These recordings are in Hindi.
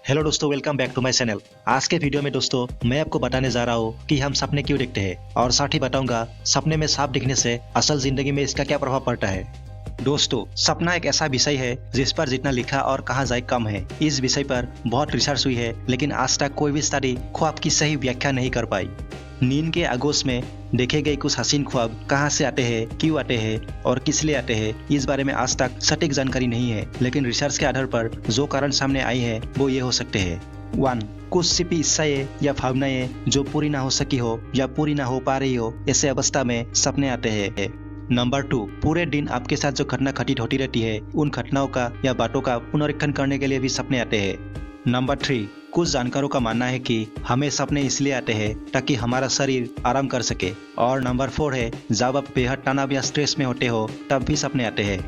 हेलो दोस्तों, welcome back to my channel. आज के वीडियो में दोस्तों मैं आपको बताने जा रहा हूँ कि हम सपने क्यों देखते हैं और साथ ही बताऊंगा सपने में सांप दिखने से असल जिंदगी में इसका क्या प्रभाव पड़ता है। दोस्तों, सपना एक ऐसा विषय है जिस पर जितना लिखा और कहा जाए कम है। इस विषय पर बहुत रिसर्च हुई है, लेकिन आज तक कोई भी स्टडी ख्वाब की सही व्याख्या नहीं कर पाई। नींद के आगोश में देखे गए कुछ हसीन ख्वाब कहाँ से आते हैं, क्यों आते हैं और किस लिए आते हैं, इस बारे में आज तक सटीक जानकारी नहीं है। लेकिन रिसर्च के आधार पर जो कारण सामने आई है वो ये हो सकते हैं। 1. कुछ छिपी इच्छाएं या भावनाएं जो पूरी ना हो सकी हो या पूरी ना हो पा रही हो, ऐसे अवस्था में सपने आते हैं। नंबर 2. पूरे दिन आपके साथ जो घटना घटित होती रहती है, उन घटनाओं का या बातों का पुनरीक्षण करने के लिए भी सपने आते हैं। नंबर 3. कुछ जानकारों का मानना है कि हमें सपने इसलिए आते हैं ताकि हमारा शरीर आराम कर सके। और नंबर 4 है, जब आप बेहद तनाव या स्ट्रेस में होते हो तब भी सपने आते हैं।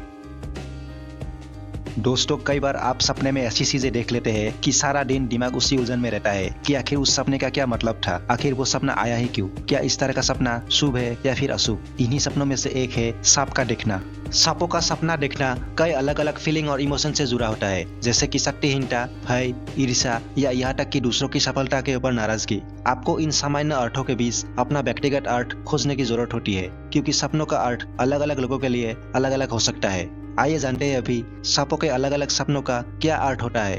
दोस्तों, कई बार आप सपने में ऐसी चीजें देख लेते हैं कि सारा दिन दिमाग उसी उलझन में रहता है कि आखिर उस सपने का क्या मतलब था, आखिर वो सपना आया ही क्यों, क्या इस तरह का सपना शुभ है या फिर अशुभ। इन्हीं सपनों में से एक है सांप का देखना। सांपों का सपना देखना कई अलग अलग फीलिंग और इमोशन से जुड़ा होता है, जैसे कि शक्तिहीनता, भय, ईर्ष्या या यहाँ तक कि दूसरों की सफलता के ऊपर नाराजगी। आपको इन सामान्य अर्थों के बीच अपना व्यक्तिगत अर्थ खोजने की जरूरत होती है, क्योंकि सपनों का अर्थ अलग अलग लोगों के लिए अलग अलग हो सकता है। आइए जानते हैं अभी सांपों के अलग अलग सपनों का क्या अर्थ होता है।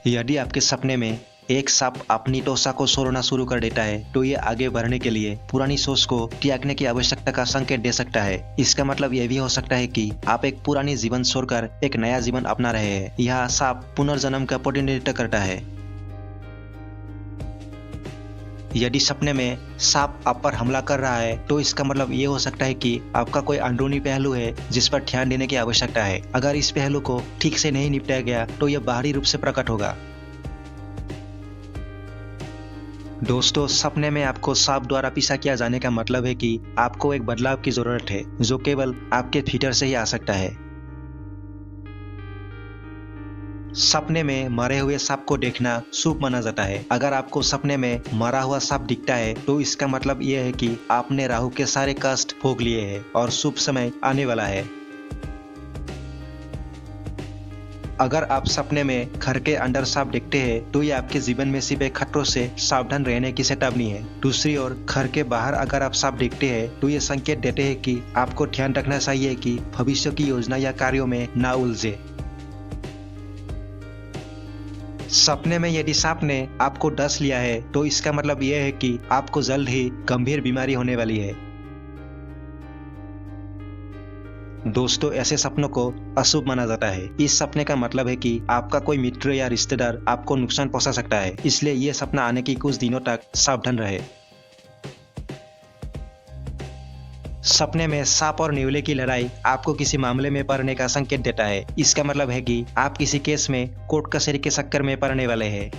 यदि आपके सपने में एक सांप अपनी टोसा को सोड़ना शुरू कर देता है, तो ये आगे बढ़ने के लिए पुरानी सोच को त्यागने की आवश्यकता का संकेत दे सकता है। इसका मतलब यह भी हो सकता है कि आप एक पुरानी जीवन छोड़कर एक नया जीवन अपना रहे हैं। यह सांप पुनर्जन्म का प्रतिनिधित्व करता है। यदि सपने में सांप आप पर हमला कर रहा है, तो इसका मतलब ये हो सकता है कि आपका कोई अंदरूनी पहलू है जिस पर ध्यान देने की आवश्यकता है। अगर इस पहलू को ठीक से नहीं निपटाया गया तो यह बाहरी रूप से प्रकट होगा। दोस्तों, सपने में आपको सांप द्वारा पीछा किया जाने का मतलब है कि आपको एक बदलाव की जरूरत है जो केवल आपके भीतर से ही आ सकता है। सपने में मरे हुए सांप को देखना शुभ माना जाता है। अगर आपको सपने में मरा हुआ सांप दिखता है, तो इसका मतलब यह है कि आपने राहु के सारे कष्ट भोग लिए हैं और शुभ समय आने वाला है। अगर आप सपने में घर के अंदर सांप देखते हैं, तो ये आपके जीवन में सिर्फ खतरों से सावधान रहने की चेतावनी है। दूसरी ओर घर के बाहर अगर आप सांप देखते हैं, तो ये संकेत देते हैं कि आपको ध्यान रखना चाहिए कि भविष्य की योजना या कार्यों में ना उलझे। सपने में यदि सांप ने आपको डस लिया है, तो इसका मतलब यह है कि आपको जल्द ही गंभीर बीमारी होने वाली है। दोस्तों, ऐसे सपनों को अशुभ माना जाता है। इस सपने का मतलब है कि आपका कोई मित्र या रिश्तेदार आपको नुकसान पहुंचा सकता है, इसलिए यह सपना आने की कुछ दिनों तक सावधान रहे। सपने में सांप और नेवले की लड़ाई आपको किसी मामले में पड़ने का संकेत देता है। इसका मतलब है कि आप किसी केस में कोर्ट कचहरी के चक्कर में पड़ने वाले हैं।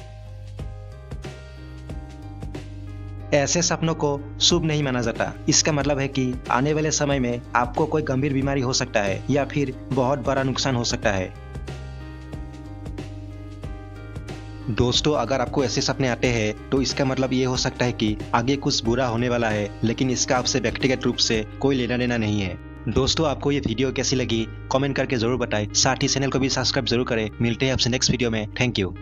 ऐसे सपनों को शुभ नहीं माना जाता। इसका मतलब है कि आने वाले समय में आपको कोई गंभीर बीमारी हो सकता है या फिर बहुत बड़ा नुकसान हो सकता है। दोस्तों, अगर आपको ऐसे सपने आते हैं, तो इसका मतलब ये हो सकता है कि आगे कुछ बुरा होने वाला है, लेकिन इसका आपसे व्यक्तिगत रूप से कोई लेना देना नहीं है। दोस्तों, आपको ये वीडियो कैसी लगी कमेंट करके जरूर बताएं। साथ ही चैनल को भी सब्सक्राइब जरूर करें। मिलते हैं आपसे नेक्स्ट वीडियो में। Thank you.